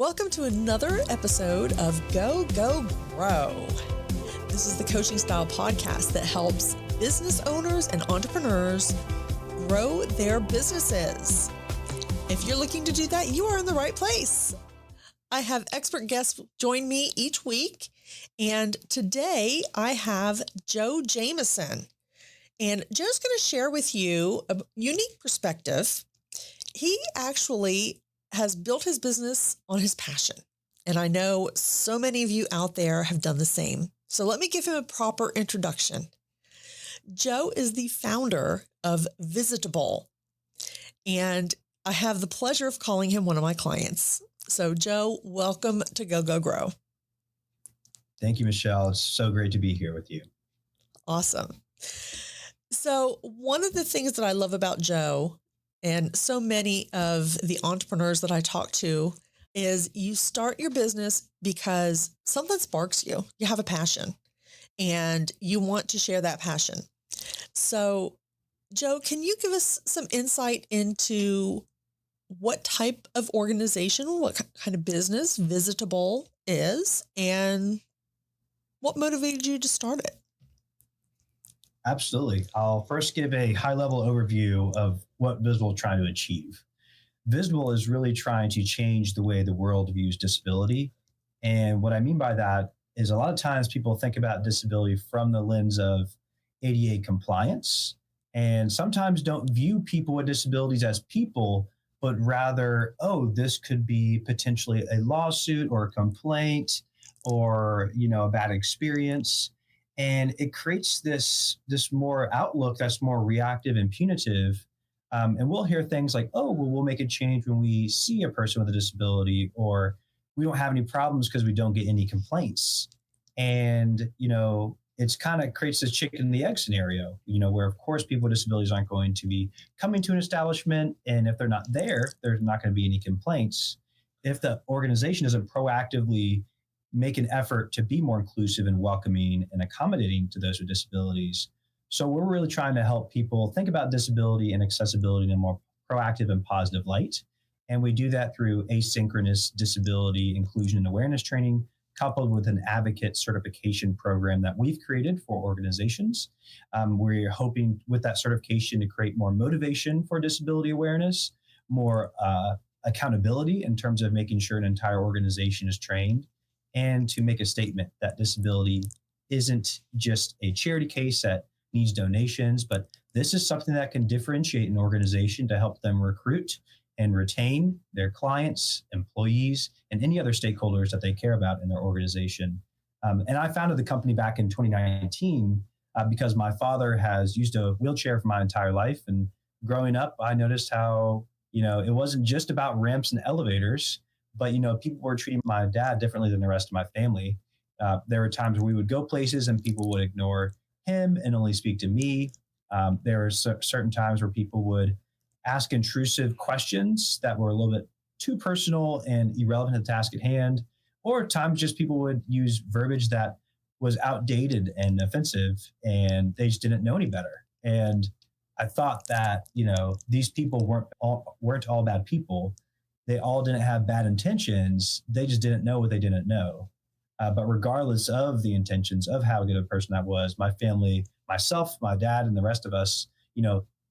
Welcome to another episode of Go, Go, Grow. This is the coaching style podcast that helps business owners and entrepreneurs grow their businesses. If you're looking to do that, you are in the right place. I have expert guests join me each week, and today I have Joe Jamison. And Joe's going to share with you a unique perspective. He actually has built his business on his passion. And I know so many of you out there have done the same. So let me give him a proper introduction. Joe is the founder of VisitAble, and I have the pleasure of calling him one of my clients. So Joe, welcome to Go, Go, Grow. Thank you, Michelle. It's so great to be here with you. Awesome. So one of the things that I love about Joe and so many of the entrepreneurs that I talk to is you start your business because something sparks you. You have a passion and you want to share that passion. So Joe, can you give us some insight into what type of organization, what kind of business VisitAble is, and what motivated you to start it? Absolutely. I'll first give a high-level overview of what VisitAble is trying to achieve. VisitAble is really trying to change the way the world views disability. And what I mean by that is a lot of times people think about disability from the lens of ADA compliance, and sometimes don't view people with disabilities as people, but rather, this could be potentially a lawsuit or a complaint or, a bad experience. And it creates this more outlook that's more reactive and punitive. And we'll hear things like, we'll make a change when we see a person with a disability, or we don't have any problems because we don't get any complaints. And, it's kind of creates this chicken and the egg scenario, where of course people with disabilities aren't going to be coming to an establishment. And if they're not there, there's not going to be any complaints. If the organization doesn't proactively make an effort to be more inclusive and welcoming and accommodating to those with disabilities. So we're really trying to help people think about disability and accessibility in a more proactive and positive light. And we do that through asynchronous disability inclusion and awareness training, coupled with an advocate certification program that we've created for organizations. We're hoping with that certification to create more motivation for disability awareness, more accountability in terms of making sure an entire organization is trained, and to make a statement that disability isn't just a charity case that needs donations, but this is something that can differentiate an organization to help them recruit and retain their clients, employees, and any other stakeholders that they care about in their organization. And I founded the company back in 2019 because my father has used a wheelchair for my entire life. And growing up, I noticed how, it wasn't just about ramps and elevators, but, people were treating my dad differently than the rest of my family. There were times where we would go places and people would ignore him and only speak to me. There were certain times where people would ask intrusive questions that were a little bit too personal and irrelevant to the task at hand, or times just people would use verbiage that was outdated and offensive, and they just didn't know any better. And I thought that, these people weren't all bad people. They all didn't have bad intentions. They just didn't know what they didn't know. But regardless of the intentions of how good a person that was, my family, myself, my dad, and the rest of us,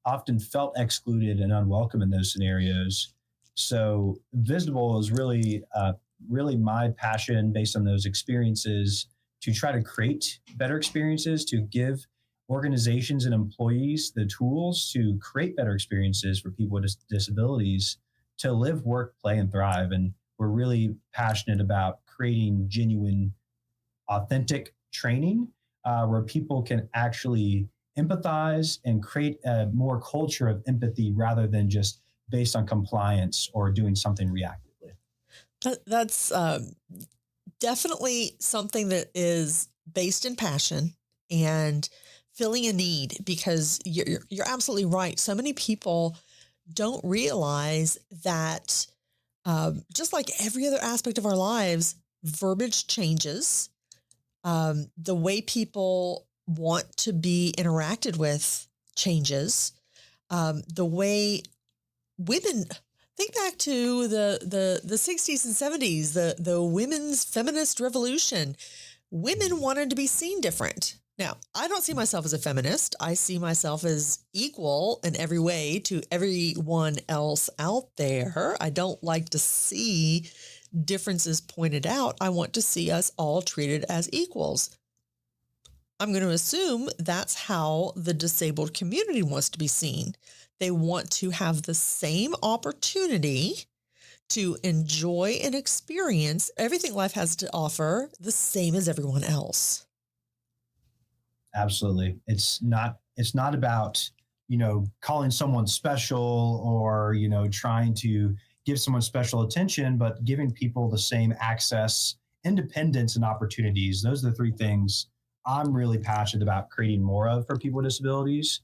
often felt excluded and unwelcome in those scenarios. So VisitAble is really my passion based on those experiences to try to create better experiences, to give organizations and employees the tools to create better experiences for people with disabilities to live, work, play, and thrive. And we're really passionate about creating genuine, authentic training where people can actually empathize and create a more culture of empathy rather than just based on compliance or doing something reactively. That's definitely something that is based in passion and filling a need, because you're absolutely right. So many people don't realize that just like every other aspect of our lives, verbiage changes. The way people want to be interacted with changes. The way women, Think back to the 60s and 70s, the women's feminist revolution. Women wanted to be seen different. Now, I don't see myself as a feminist. I see myself as equal in every way to everyone else out there. I don't like to see differences pointed out. I want to see us all treated as equals. I'm going to assume that's how the disabled community wants to be seen. They want to have the same opportunity to enjoy and experience everything life has to offer the same as everyone else. Absolutely. It's not about, calling someone special or, trying to give someone special attention, but giving people the same access, independence, and opportunities. Those are the three things I'm really passionate about creating more of for people with disabilities: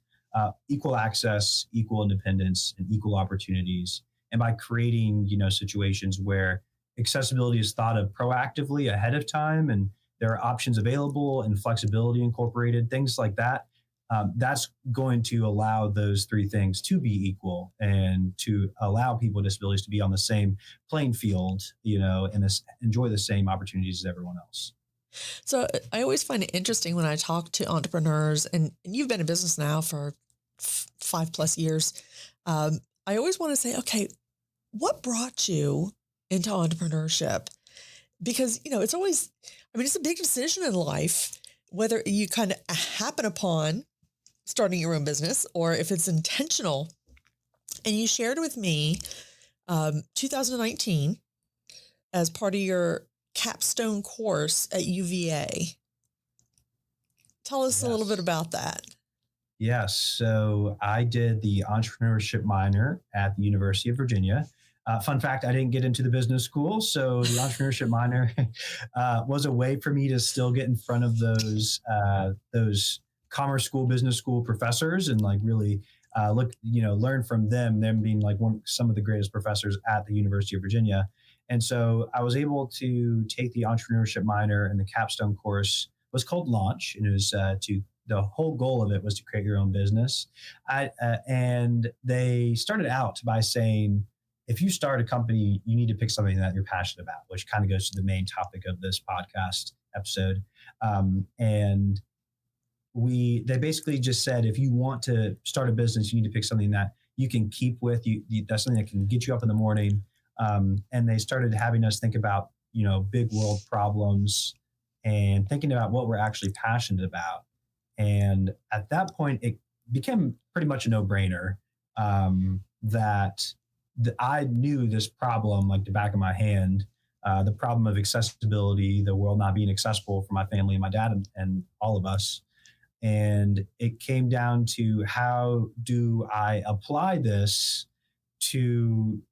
equal access, equal independence, and equal opportunities. And by creating, situations where accessibility is thought of proactively ahead of time, and there are options available and flexibility incorporated, things like that. That's going to allow those three things to be equal and to allow people with disabilities to be on the same playing field, and enjoy the same opportunities as everyone else. So I always find it interesting when I talk to entrepreneurs, and you've been in business now for 5+ years. I always want to say, okay, what brought you into entrepreneurship? Because, it's always, it's a big decision in life, whether you kind of happen upon starting your own business or if it's intentional. And you shared with me 2019 as part of your capstone course at UVA. Tell us a little bit about that. Yes. So I did the entrepreneurship minor at the University of Virginia. Fun fact, I didn't get into the business school. So the entrepreneurship minor was a way for me to still get in front of those commerce school, business school professors and really learn from them being some of the greatest professors at the University of Virginia. And so I was able to take the entrepreneurship minor, and the capstone course was called Launch. And it was the whole goal of it was to create your own business. And they started out by saying, if you start a company, you need to pick something that you're passionate about, which kind of goes to the main topic of this podcast episode. And they basically just said, if you want to start a business, you need to pick something that you can keep with you. That's something that can get you up in the morning. And they started having us think about, big world problems and thinking about what we're actually passionate about. And at that point, it became pretty much a no-brainer that I knew this problem like the back of my hand, the problem of accessibility, the world not being accessible for my family and my dad and all of us. And it came down to, how do I apply this to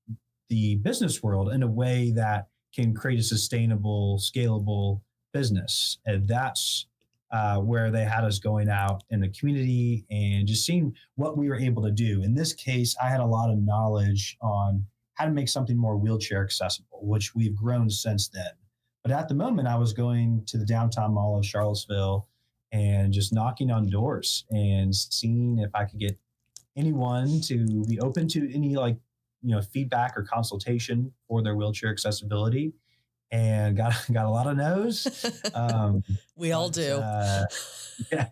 the business world in a way that can create a sustainable, scalable business? And that's where they had us going out in the community and just seeing what we were able to do. In this case, I had a lot of knowledge on how to make something more wheelchair accessible, which we've grown since then. But at the moment, I was going to the downtown mall of Charlottesville and just knocking on doors and seeing if I could get anyone to be open to any feedback or consultation for their wheelchair accessibility. And got a lot of no's. We all do. Yeah.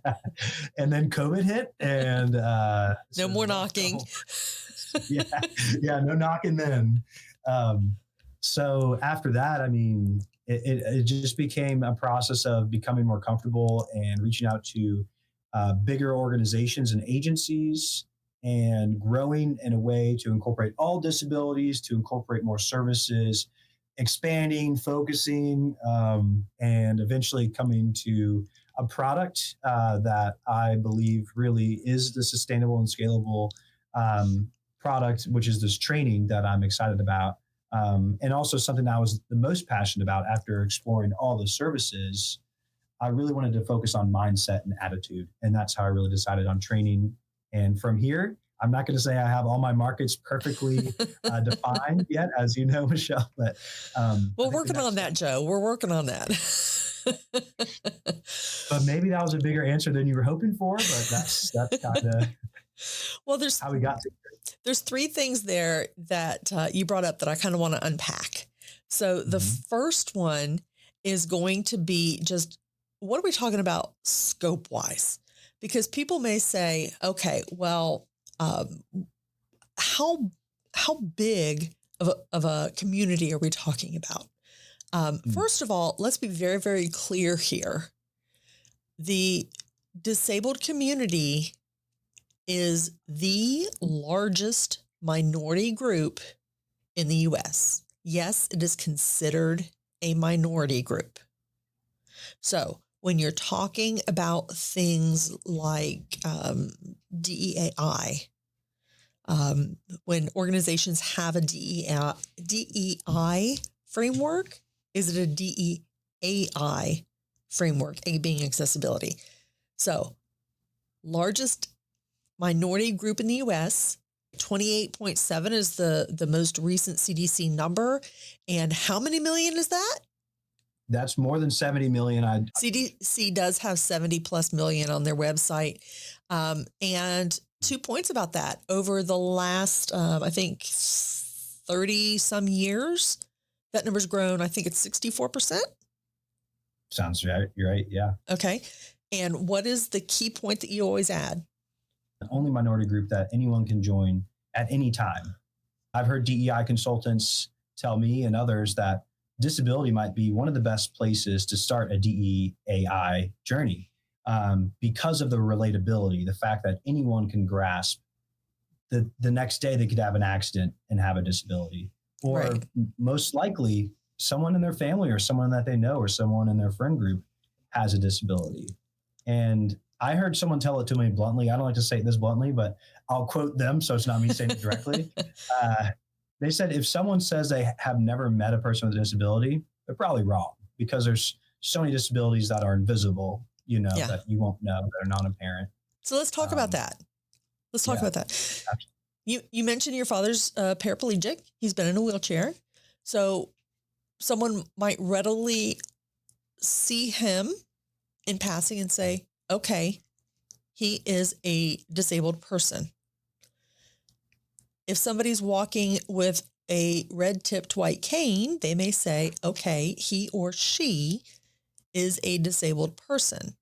And then COVID hit, and no more knocking. Yeah, no knocking then. So after that, it just became a process of becoming more comfortable and reaching out to bigger organizations and agencies, and growing in a way to incorporate all disabilities, to incorporate more services, expanding, focusing, and eventually coming to a product that I believe really is the sustainable and scalable product, which is this training that I'm excited about. And also something that I was the most passionate about after exploring all the services. I really wanted to focus on mindset and attitude. And that's how I really decided on training. And from here, I'm not going to say I have all my markets perfectly defined yet, as you know, Michelle, but we're working on that, Joe. We're working on that. But maybe that was a bigger answer than you were hoping for, but that's kind of well, there's how we got to There's three things there that you brought up that I kind of want to unpack. So the first one is going to be just, what are we talking about scope wise? Because people may say, okay, well, how big of a community are we talking about? First of all, let's be very, very clear here. The disabled community is the largest minority group in the U.S. Yes, it is considered a minority group. So when you're talking about things like DEAI, when organizations have a DEI framework, is it a DEAI framework, A being accessibility? So largest minority group in the U.S., 28.7 is the most recent CDC number. And how many million is that? That's more than 70 million. CDC does have 70 plus million on their website. And 2 points about that. Over the last, I think, 30 some years, that number's grown. I think it's 64%. Sounds right. You're right. Yeah. Okay. And what is the key point that you always add? The only minority group that anyone can join at any time. I've heard DEI consultants tell me and others that disability might be one of the best places to start a DEAI journey because of the relatability, the fact that anyone can grasp the next day they could have an accident and have a disability, or Right. most likely someone in their family or someone that they know or someone in their friend group has a disability. And I heard someone tell it to me bluntly. I don't like to say this bluntly, but I'll quote them so it's not me saying it directly. They said, if someone says they have never met a person with a disability, they're probably wrong, because there's so many disabilities that are invisible, that you won't know, that are non-apparent. So let's talk about that. Let's talk about that. Absolutely. You mentioned your father's paraplegic. He's been in a wheelchair. So someone might readily see him in passing and say, okay, he is a disabled person. If somebody's walking with a red-tipped white cane, they may say, okay, he or she is a disabled person.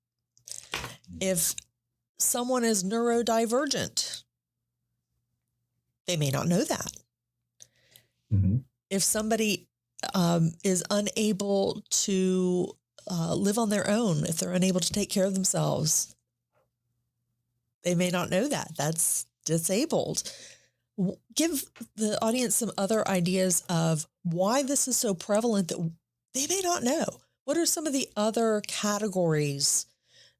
If someone is neurodivergent, they may not know that. Mm-hmm. If somebody is unable to live on their own, if they're unable to take care of themselves, they may not know that. That's disabled. Give the audience some other ideas of why this is so prevalent that they may not know. What are some of the other categories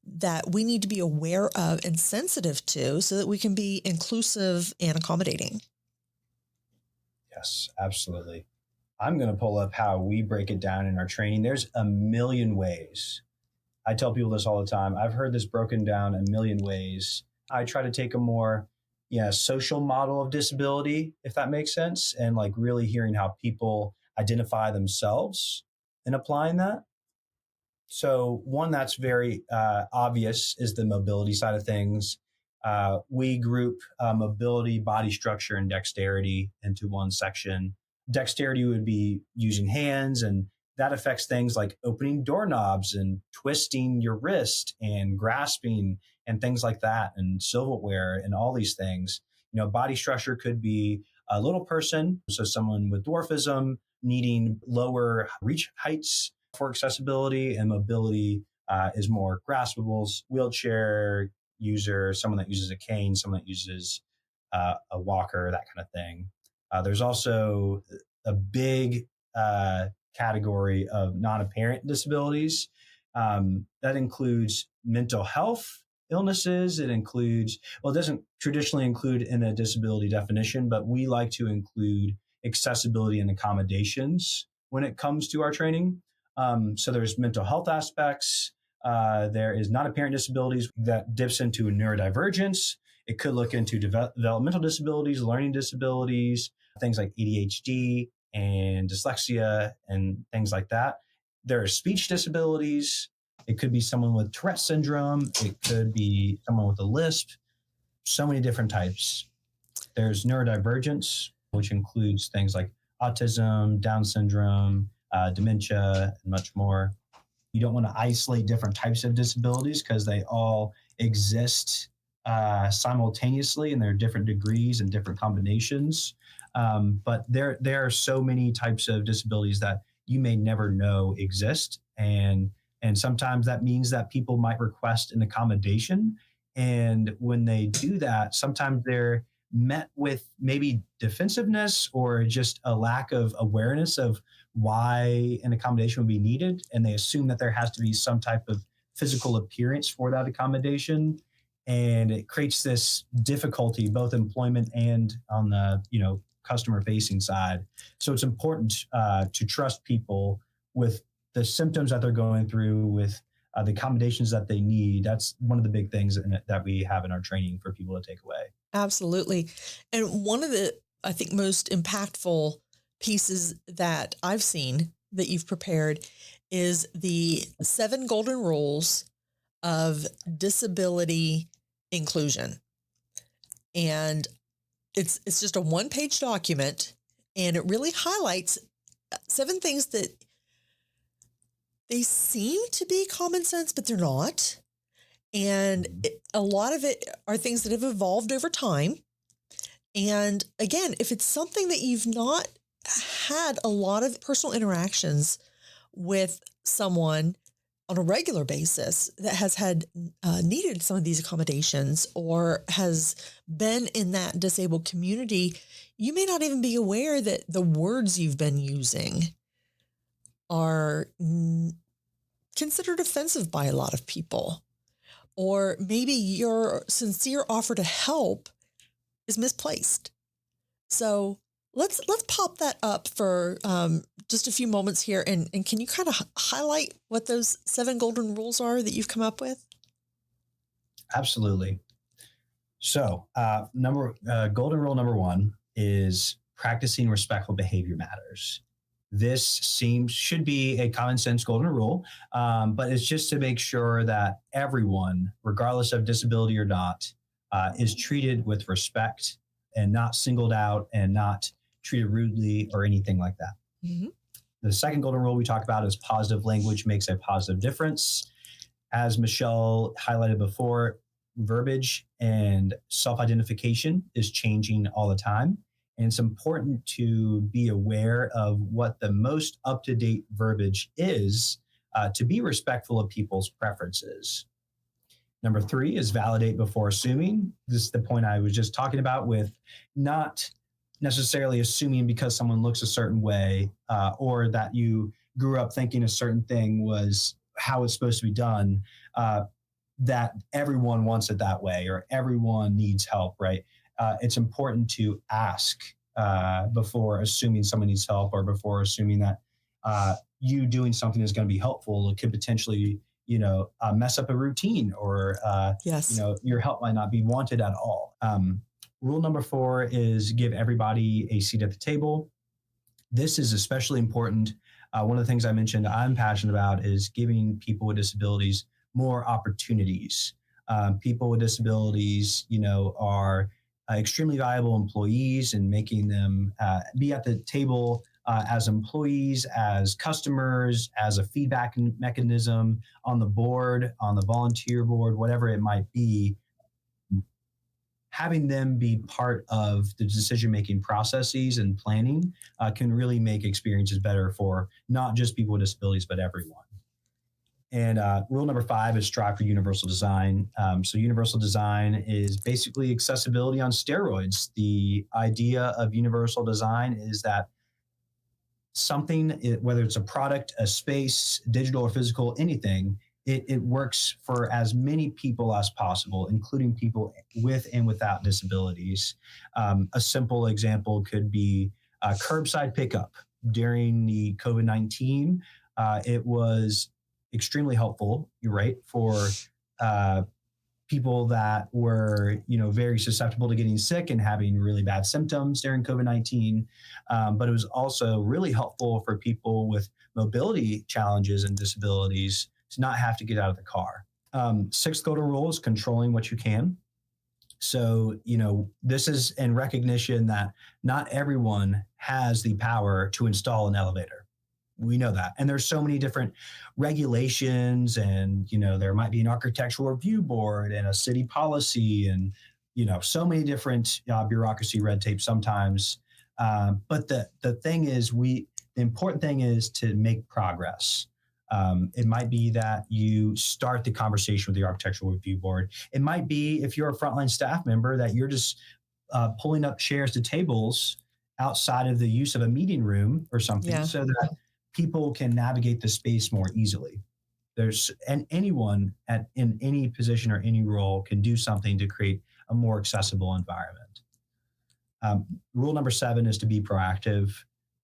that we need to be aware of and sensitive to so that we can be inclusive and accommodating? Yes, absolutely. I'm going to pull up how we break it down in our training. There's a million ways. I tell people this all the time. I've heard this broken down a million ways. I try to take a more social model of disability, if that makes sense, and like really hearing how people identify themselves and applying that. So one that's very obvious is the mobility side of things. We group mobility, body structure, and dexterity into one section. Dexterity would be using hands, and that affects things like opening doorknobs and twisting your wrist and grasping and things like that, and silverware and all these things. Body structure could be a little person, so someone with dwarfism needing lower reach heights for accessibility, and mobility is more graspables, wheelchair user, someone that uses a cane, someone that uses a walker, that kind of thing. There's also a big category of non-apparent disabilities. That includes mental health illnesses. It includes, it doesn't traditionally include in a disability definition, but we like to include accessibility and accommodations when it comes to our training. So there's mental health aspects. There is non-apparent disabilities that dips into neurodivergence. It could look into developmental disabilities, learning disabilities, things like ADHD and dyslexia and things like that. There are speech disabilities. It could be someone with Tourette syndrome. It could be someone with a lisp. So many different types. There's neurodivergence, which includes things like autism, Down syndrome, dementia, and much more. You don't want to isolate different types of disabilities because they all exist simultaneously, and there are different degrees and different combinations. But there are so many types of disabilities that you may never know exist, and sometimes that means that people might request an accommodation, and when they do that, sometimes they're met with maybe defensiveness or just a lack of awareness of why an accommodation would be needed, and they assume that there has to be some type of physical appearance for that accommodation, and it creates this difficulty both employment and on the customer facing side. So it's important to trust people with the symptoms that they're going through, with the accommodations that they need. That's one of the big things that we have in our training for people to take away. Absolutely. And one of the, I think, most impactful pieces that I've seen that you've prepared is the 7 golden rules of disability inclusion. And it's just a 1-page document, and it really highlights 7 things that they seem to be common sense, but they're not. And a lot of it are things that have evolved over time. And again, if it's something that you've not had a lot of personal interactions with someone on a regular basis that has had needed some of these accommodations or has been in that disabled community, you may not even be aware that the words you've been using are considered offensive by a lot of people. Or maybe your sincere offer to help is misplaced. So let's pop that up for just a few moments here. And can you kind of highlight what those 7 golden rules are that you've come up with? Absolutely. So golden rule number 1 is practicing respectful behavior matters. This should be a common sense golden rule, but it's just to make sure that everyone, regardless of disability or not, is treated with respect and not singled out and not treated rudely or anything like that. Mm-hmm. The second golden rule we talk about is positive language makes a positive difference. As Michelle highlighted before, verbiage and self-identification is changing all the time. And it's important to be aware of what the most up-to-date verbiage is to be respectful of people's preferences. Number 3 is validate before assuming. This is the point I was just talking about with not necessarily assuming because someone looks a certain way or that you grew up thinking a certain thing was how it's supposed to be done, that everyone wants it that way or everyone needs help, right? It's important to ask before assuming someone needs help or before assuming that you doing something is going to be helpful. It could potentially, mess up a routine or, yes. Your help might not be wanted at all. Rule number 4 is give everybody a seat at the table. This is especially important. One of the things I mentioned I'm passionate about is giving people with disabilities more opportunities. People with disabilities, are extremely valuable employees, and making them be at the table as employees, as customers, as a feedback mechanism on the board, on the volunteer board, whatever it might be. Having them be part of the decision-making processes and planning can really make experiences better for not just people with disabilities, but everyone. And rule number 5 is strive for universal design. So universal design is basically accessibility on steroids. The idea of universal design is that something, whether it's a product, a space, digital or physical, anything, it works for as many people as possible, including people with and without disabilities. A simple example could be curbside pickup. During the COVID-19, it was extremely helpful, right, for people that were, very susceptible to getting sick and having really bad symptoms during COVID-19. But it was also really helpful for people with mobility challenges and disabilities to not have to get out of the car. 6th golden rule is controlling what you can. So, this is in recognition that not everyone has the power to install an elevator. We know that. And there's so many different regulations, and, there might be an architectural review board and a city policy, and, so many different bureaucracy, red tape sometimes. But the thing is, the important thing is to make progress. It might be that you start the conversation with the architectural review board. It might be, if you're a frontline staff member, that you're just pulling up chairs to tables outside of the use of a meeting room or something, so that people can navigate the space more easily. And anyone in any position or any role can do something to create a more accessible environment. Rule number 7 is to be proactive.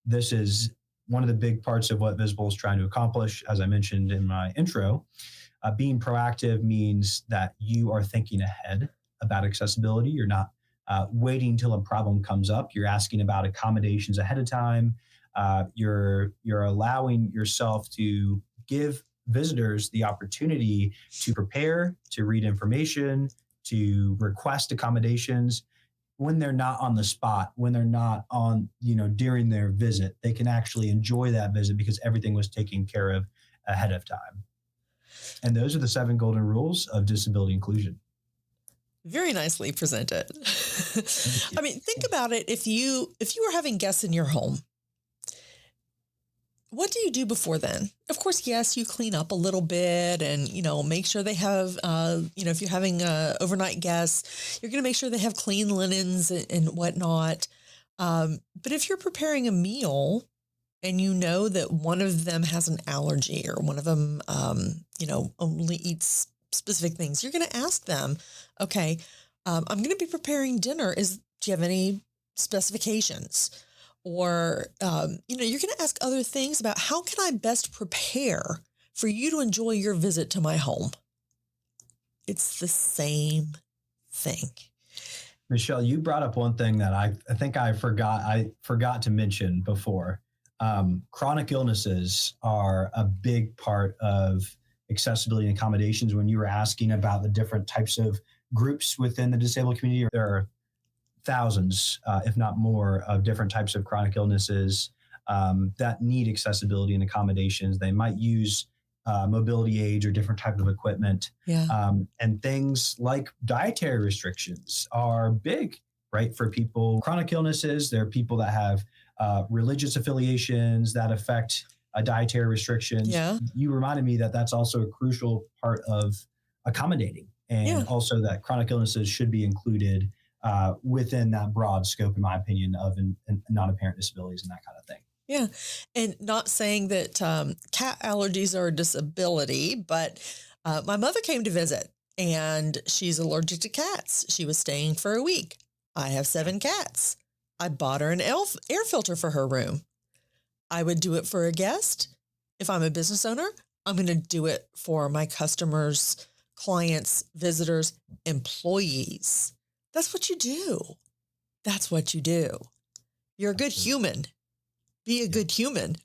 This is one of the big parts of what VisitAble is trying to accomplish. As I mentioned in my intro, being proactive means that you are thinking ahead about accessibility. You're not waiting till a problem comes up. You're asking about accommodations ahead of time. You're allowing yourself to give visitors the opportunity to prepare, to read information, to request accommodations. When they're not on the spot, when they're not on, during their visit, they can actually enjoy that visit because everything was taken care of ahead of time. And those are the 7 golden rules of disability inclusion. Very nicely presented. I mean, think about it. If you were having guests in your home, what do you do before then? Of course, yes, you clean up a little bit and, make sure they have, if you're having overnight guests, you're going to make sure they have clean linens and whatnot. But if you're preparing a meal and you know that one of them has an allergy or one of them, only eats specific things, you're going to ask them, okay, I'm going to be preparing dinner. Do you have any specifications? Or, you're going to ask other things about how can I best prepare for you to enjoy your visit to my home? It's the same thing. Michelle, you brought up one thing that I think I forgot to mention before. Chronic illnesses are a big part of accessibility and accommodations. When you were asking about the different types of groups within the disabled community, there are thousands, if not more, of different types of chronic illnesses that need accessibility and accommodations. They might use mobility aids or different type of equipment. And things like dietary restrictions are big, right? For people, chronic illnesses, there are people that have religious affiliations that affect dietary restrictions. You reminded me that that's also a crucial part of accommodating, and also that chronic illnesses should be included within that broad scope, in my opinion, of non-apparent disabilities and that kind of thing. Yeah. And not saying that cat allergies are a disability, but my mother came to visit and she's allergic to cats. She was staying for a week. I have 7 cats. I bought her an air filter for her room. I would do it for a guest. If I'm a business owner, I'm going to do it for my customers, clients, visitors, employees. That's what you do. That's what you do. You're a good human. Be a good human.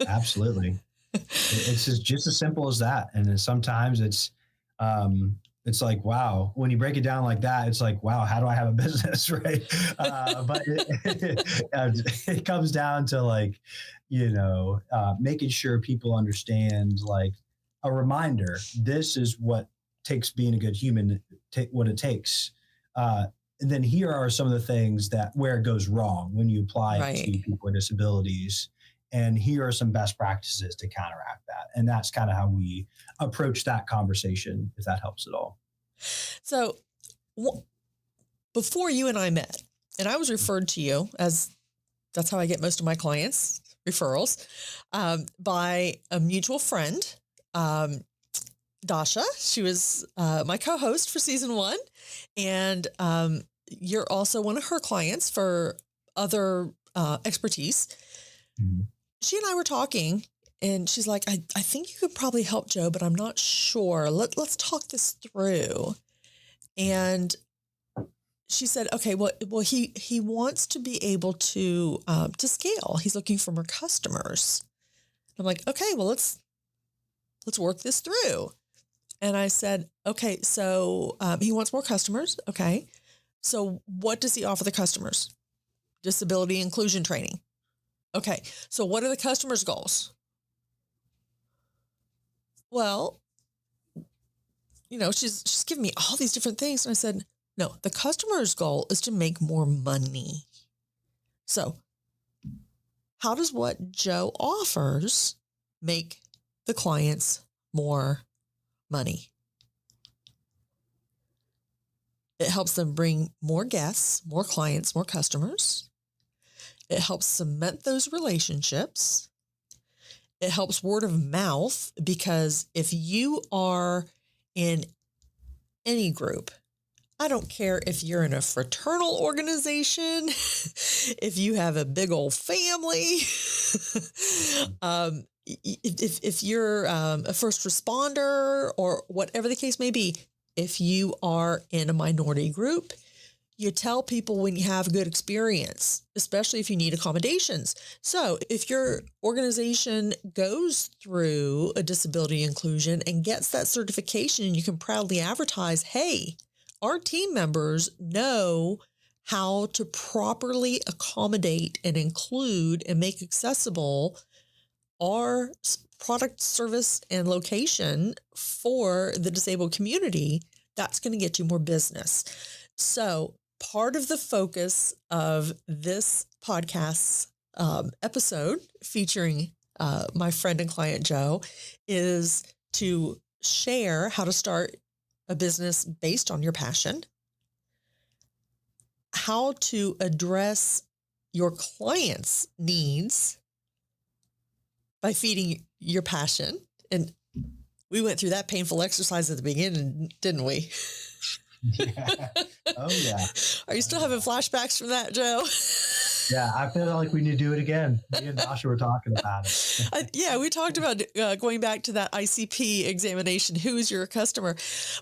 Absolutely. It's just as simple as that. And then sometimes it's like, wow, when you break it down like that, it's like, wow, how do I have a business? Right. But it comes down to like, making sure people understand, like, a reminder, this is what takes being a good human, what it takes. And then here are some of the things where it goes wrong when you apply it to people with disabilities. And here are some best practices to counteract that. And that's kind of how we approach that conversation, if that helps at all. So before you and I met, and I was referred to you that's how I get most of my clients, referrals, by a mutual friend, Dasha. She was my co-host for season 1. And you're also one of her clients for other expertise. Mm-hmm. She and I were talking, and she's like, I think you could probably help Joe, but I'm not sure. Let's talk this through. And she said, okay, well, he wants to be able to scale. He's looking for more customers. I'm like, okay, well, let's work this through. And I said, okay, so he wants more customers. Okay. So what does he offer the customers? Disability inclusion training. Okay. So what are the customers' goals? Well, she's giving me all these different things. And I said, no, the customer's goal is to make more money. So how does what Joe offers make the clients more money? It helps them bring more guests, more clients, more customers. It helps cement those relationships. It helps word of mouth, because if you are in any group, I don't care if you're in a fraternal organization, if you have a big old family, if you're a first responder or whatever the case may be, if you are in a minority group, you tell people when you have a good experience, especially if you need accommodations. So if your organization goes through a disability inclusion and gets that certification, you can proudly advertise, hey, our team members know how to properly accommodate and include and make accessible our product, service, and location for the disabled community. That's going to get you more business. So part of the focus of this podcast's episode featuring my friend and client Joe is to share how to start a business based on your passion, how to address your clients' needs by feeding your passion. And we went through that painful exercise at the beginning, didn't we? Yeah. Oh, yeah. Are you still having flashbacks from that, Joe? Yeah, I feel like we need to do it again. Me and Dasha were talking about it. Yeah, we talked about going back to that ICP examination. Who is your customer?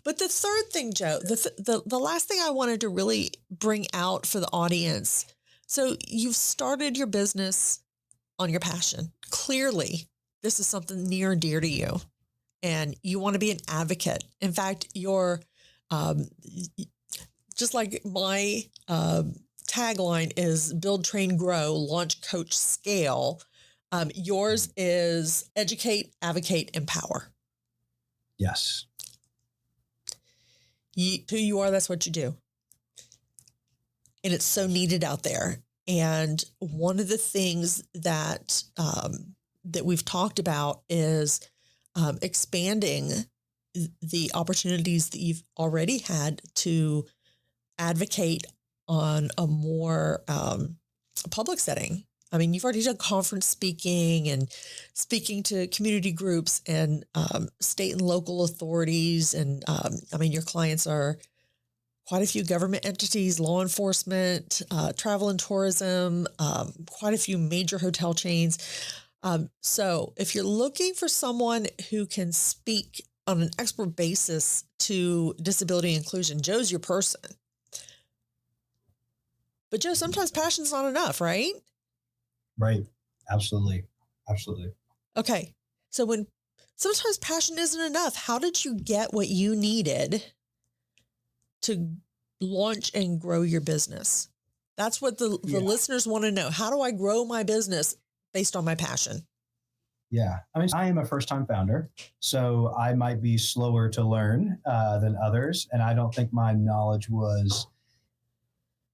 But the third thing, Joe, the last thing I wanted to really bring out for the audience. So you've started your business on your passion. Clearly, this is something near and dear to you, and you want to be an advocate. In fact, you're just like my tagline is build, train, grow, launch, coach, scale. Yours is educate, advocate, empower. Yes. Who you are, that's what you do. And it's so needed out there. And one of the things that that we've talked about is expanding the opportunities that you've already had to advocate on a more public setting. I mean, you've already done conference speaking and speaking to community groups and state and local authorities. And I mean, your clients are quite a few government entities, law enforcement, travel and tourism, quite a few major hotel chains. So if you're looking for someone who can speak on an expert basis to disability inclusion, Joe's your person. But Joe, sometimes passion's not enough, right? Right. Absolutely. Absolutely. Okay. So when sometimes passion isn't enough, how did you get what you needed to launch and grow your business? That's what the listeners want to know. How do I grow my business based on my passion? Yeah. I mean, I am a first-time founder, so I might be slower to learn than others. And I don't think my knowledge was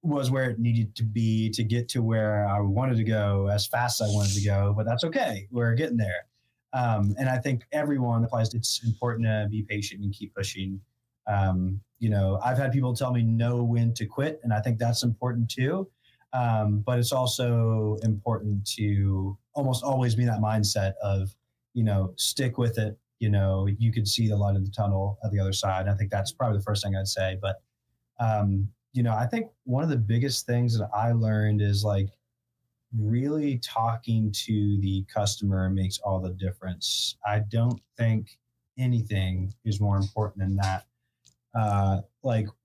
where it needed to be to get to where I wanted to go as fast as I wanted to go, but that's okay. We're getting there. And I think everyone applies. It's important to be patient and keep pushing. I've had people tell me know when to quit, and I think that's important too. But it's also important to almost always be in that mindset of, stick with it. You could see the light of the tunnel at the other side. I think that's probably the first thing I'd say. But, I think one of the biggest things that I learned is like really talking to the customer makes all the difference. I don't think anything is more important than that.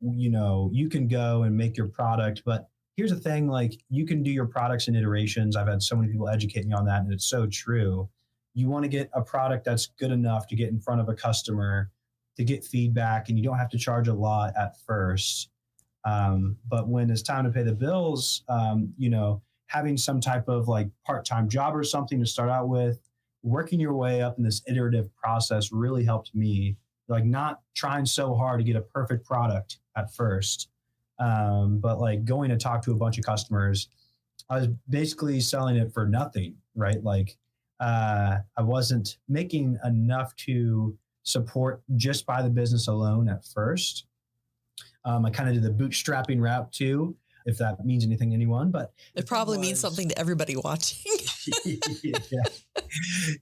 You can go and make your product, but here's the thing, like you can do your products in iterations. I've had so many people educate me on that, and it's so true. You want to get a product that's good enough to get in front of a customer to get feedback, and you don't have to charge a lot at first. But when it's time to pay the bills, having some type of like part-time job or something to start out with, working your way up in this iterative process really helped me, like not trying so hard to get a perfect product at first, but like going to talk to a bunch of customers. I was basically selling it for nothing, right? Like I wasn't making enough to support just by the business alone at first. I kind of did the bootstrapping route too, if that means anything to anyone, but it probably means something to everybody watching. Yeah.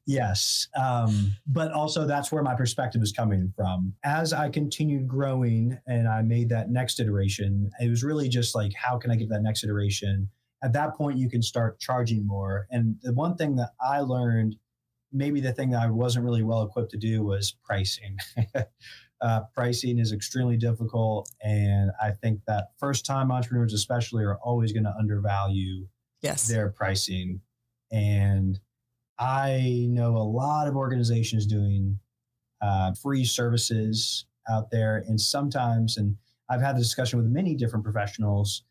Yes. But also that's where my perspective is coming from. As I continued growing and I made that next iteration, it was really just like, how can I get that next iteration? At that point, you can start charging more. And the one thing that I learned, maybe the thing that I wasn't really well equipped to do, was pricing. Pricing is extremely difficult. And I think that first time entrepreneurs especially are always going to undervalue their pricing. And I know a lot of organizations doing free services out there. And sometimes, and I've had a discussion with many different professionals,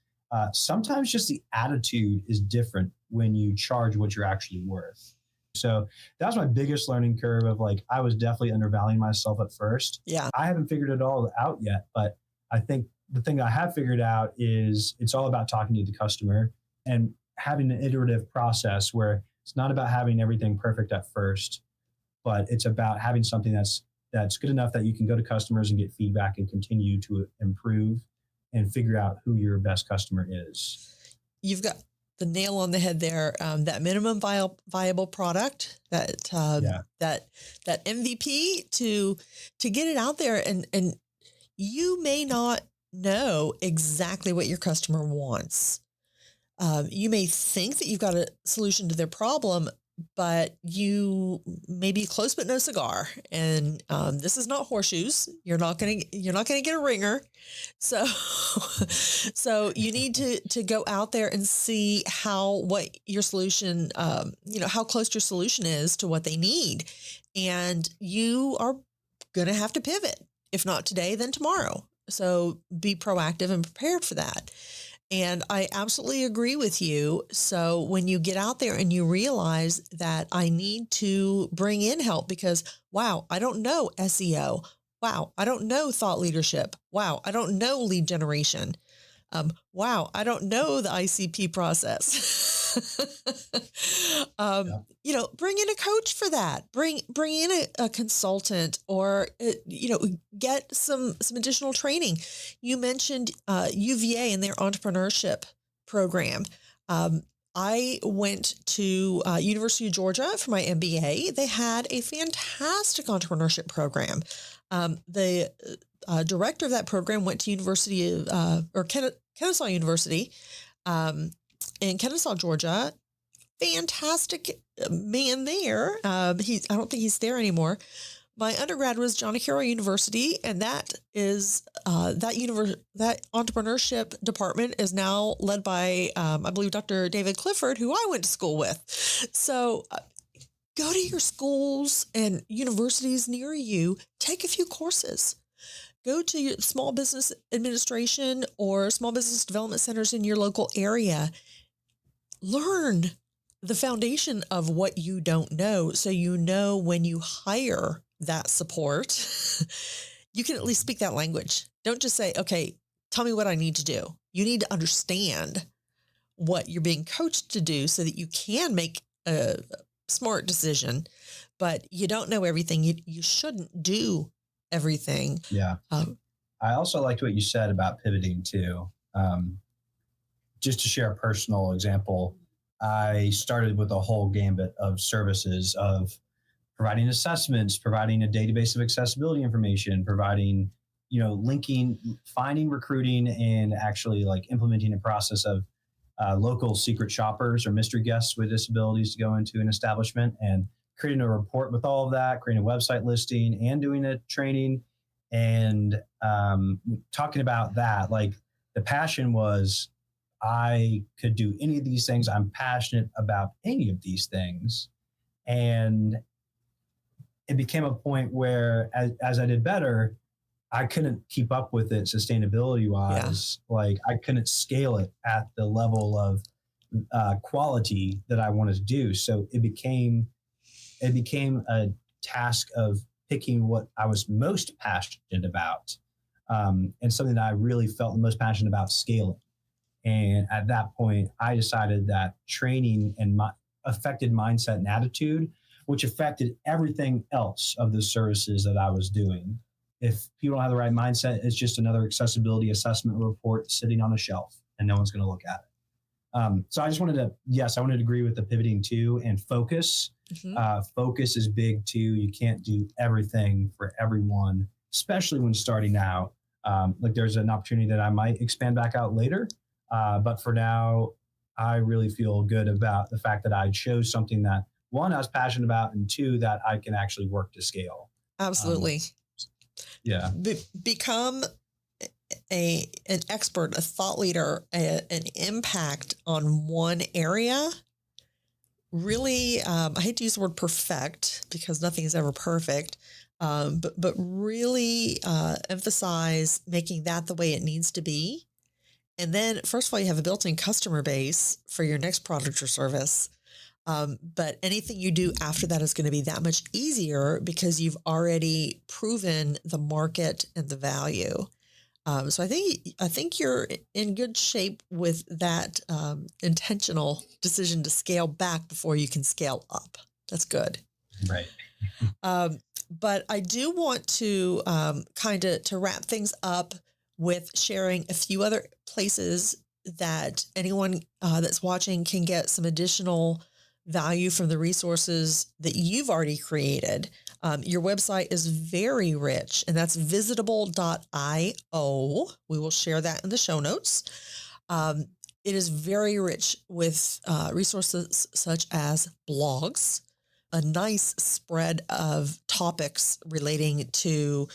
sometimes just the attitude is different when you charge what you're actually worth. So that was my biggest learning curve of like, I was definitely undervaluing myself at first. Yeah. I haven't figured it all out yet, but I think the thing I have figured out is it's all about talking to the customer and having an iterative process where it's not about having everything perfect at first, but it's about having something that's good enough that you can go to customers and get feedback and continue to improve and figure out who your best customer is. You've got the nail on the head there. That minimum viable product, that MVP to get it out there, and you may not know exactly what your customer wants. You may think that you've got a solution to their problem, but you may be close but no cigar. And this is not horseshoes. You're not gonna get a ringer. So you need to go out there and see what your solution, how close your solution is to what they need, and you are gonna have to pivot. If not today, then tomorrow. So be proactive and prepared for that. And I absolutely agree with you. So when you get out there and you realize that I need to bring in help because, wow, I don't know SEO. Wow, I don't know thought leadership. Wow, I don't know lead generation. Wow, I don't know the ICP process. Bring in a coach for that. Bring in a consultant, or get some additional training. You mentioned UVA and their entrepreneurship program. I went to University of Georgia for my MBA. They had a fantastic entrepreneurship program. The director of that program went to Kennesaw University in Kennesaw, Georgia. Fantastic man there. I don't think he's there anymore. My undergrad was John Carroll University, and that is that entrepreneurship department is now led by I believe Dr. David Clifford, who I went to school with. So go to your schools and universities near you. Take a few courses. Go to your small business administration or small business development centers in your local area. Learn the foundation of what you don't know, so you know when you hire that support, you can at least speak that language. Don't just say, okay, tell me what I need to do. You need to understand what you're being coached to do so that you can make a smart decision, but you don't know everything. You shouldn't do everything. Yeah. I also liked what you said about pivoting too. Just to share a personal example, I started with a whole gambit of services of providing assessments, providing a database of accessibility information, providing, linking, finding, recruiting, and actually like implementing a process of local secret shoppers or mystery guests with disabilities to go into an establishment, and creating a report with all of that, creating a website listing, and doing a training. And talking about that, like the passion was, I could do any of these things. I'm passionate about any of these things. And it became a point where as I did better, I couldn't keep up with it sustainability wise. Yeah. Like I couldn't scale it at the level of quality that I wanted to do. So it became a task of picking what I was most passionate about, and something that I really felt the most passionate about, scaling. And at that point, I decided that training and affected mindset and attitude, which affected everything else of the services that I was doing. If people don't have the right mindset, it's just another accessibility assessment report sitting on a shelf and no one's going to look at it. So I just wanted to agree with the pivoting too, and focus. Mm-hmm. Focus is big too. You can't do everything for everyone, especially when starting out. Like there's an opportunity that I might expand back out later. But for now, I really feel good about the fact that I chose something that, one, I was passionate about, and two, that I can actually work to scale. Absolutely. Yeah. Become an expert, a thought leader, an impact on one area. Really, I hate to use the word perfect because nothing is ever perfect, but really emphasize making that the way it needs to be. And then, first of all, you have a built-in customer base for your next product or service. But anything you do after that is going to be that much easier because you've already proven the market and the value. So I think you're in good shape with that intentional decision to scale back before you can scale up. That's good. Right. But I do want to to wrap things up with sharing a few other places that anyone that's watching can get some additional value from the resources that you've already created. Your website is very rich, and that's VisitAble.io. We will share that in the show notes. It is very rich with resources such as blogs, a nice spread of topics relating to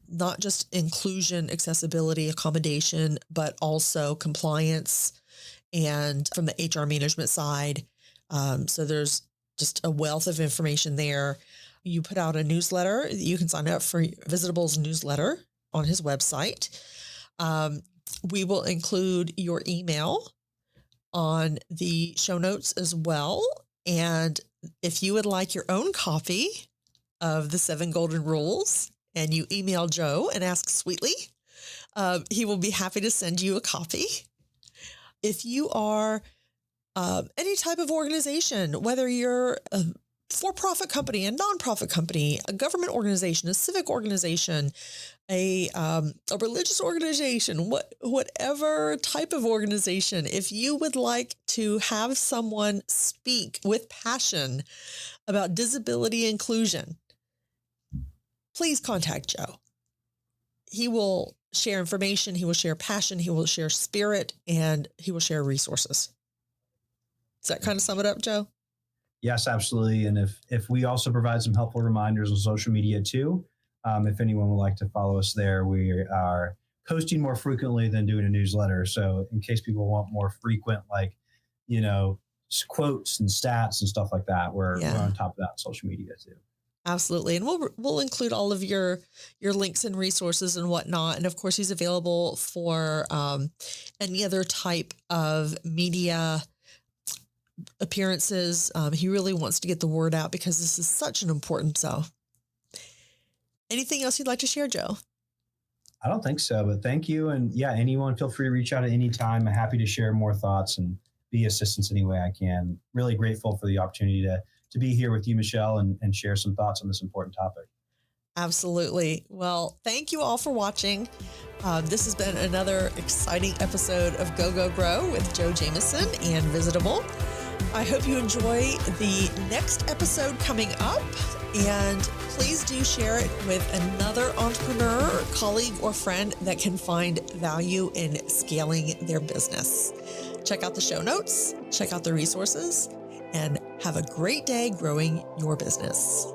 not just inclusion, accessibility, accommodation, but also compliance and from the HR management side. So there's just a wealth of information there. You put out a newsletter. You can sign up for VisitAble's newsletter on his website. We will include your email on the show notes as well. And if you would like your own copy of the 7 Golden Rules, and you email Joe and ask sweetly, he will be happy to send you a copy. If you are any type of organization, whether you're a for-profit company, a nonprofit company, a government organization, a civic organization, a religious organization, whatever type of organization, if you would like to have someone speak with passion about disability inclusion, please contact Joe. He will share information, he will share passion, he will share spirit, and he will share resources. Does that kind of sum it up, Joe? Yes, absolutely. And if we also provide some helpful reminders on social media too, if anyone would like to follow us there, we are posting more frequently than doing a newsletter. So in case people want more frequent, quotes and stats and stuff like that, we're on top of that on social media too. Absolutely. And we'll include all of your links and resources and whatnot. And of course, he's available for any other type of media appearances. He really wants to get the word out because this is such an important. So anything else you'd like to share, Joe? I don't think so, but thank you. And anyone feel free to reach out at any time. I'm happy to share more thoughts and be assistance any way I can. Really grateful for the opportunity to be here with you, Michelle, and share some thoughts on this important topic. Absolutely. Well, thank you all for watching. This has been another exciting episode of Go, Go, Grow with Joe Jamison and VisitAble. I hope you enjoy the next episode coming up, and please do share it with another entrepreneur, colleague, or friend that can find value in scaling their business. Check out the show notes, check out the resources, and have a great day growing your business.